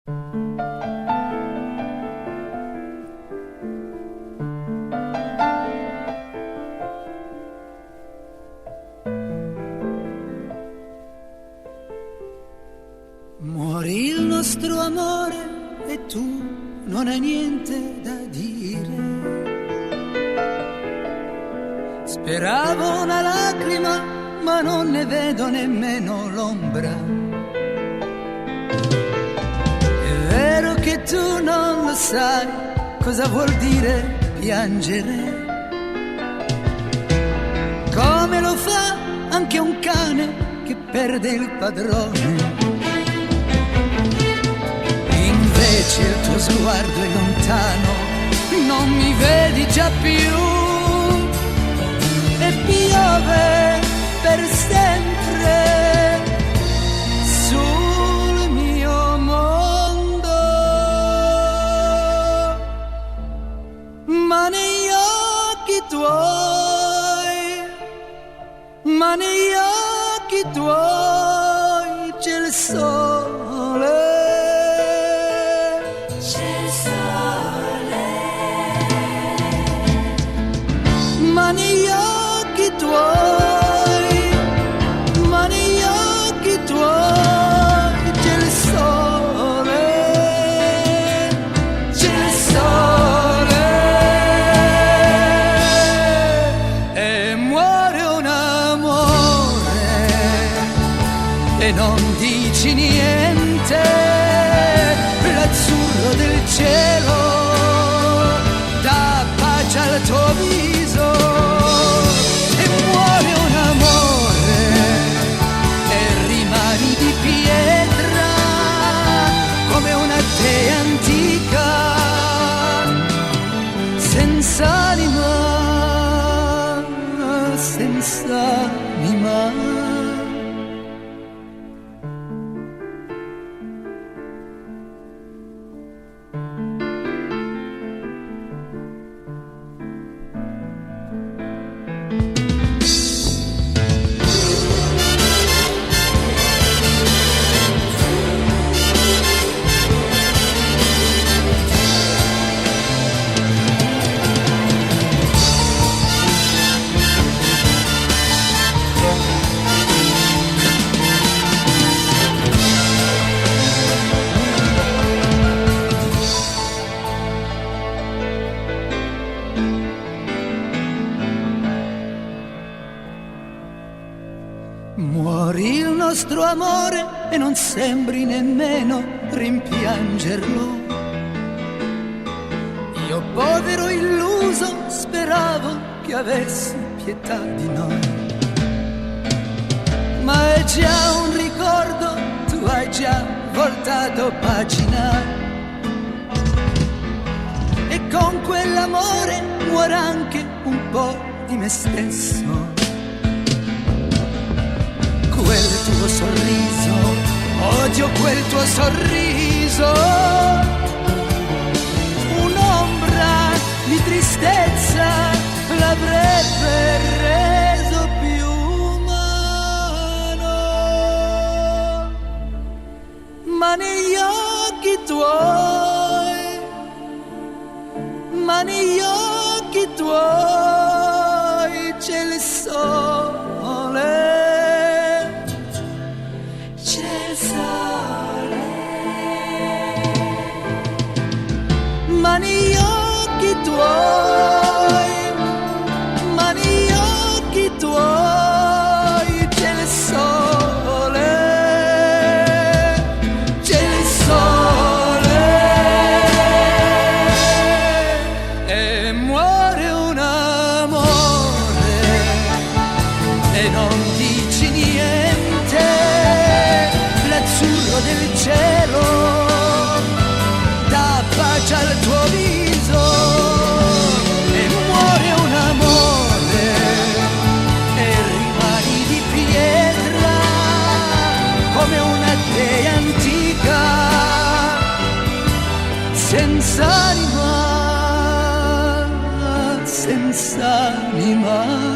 Muori il nostro amore e tu non hai niente da dire. Speravo una lacrima, ma non ne vedo nemmeno l'ombra. È vero che tu non lo sai cosa vuol dire piangere. Come lo fa anche un cane che perde il padrone. Invece il tuo sguardo è lontano, non mi vedi già più. E piove per sempre sul mio mondo. Ma negli occhi tuoi, ma negli occhi tuoi c'è il sole. Ma negli occhi tuoi c'è il sole, c'è il sole. E muore un amore e non dici niente, l'azzurro del cielo dà pace al tuo viso. Senza anima, senza anima. Muori il nostro amore e non sembri nemmeno rimpiangerlo. Io povero illuso speravo che avessi pietà di noi. Ma è già un ricordo, tu hai già voltato pagina. E con quell'amore muore anche un po' di me stesso. Quel tuo sorriso, odio quel tuo sorriso, un'ombra di tristezza l'avrebbe reso più umano. Ma negli occhi tuoi, ma negli occhi tuoi c'è il sole. Ma negli occhi tuoi, ma negli occhi tuoi c'è il sole, c'è il sole. E muore un amore e non dici niente, l'azzurro del cielo pace al tuo viso. E muore un amore e rimani di pietra come una dea antica, senza anima, senza anima.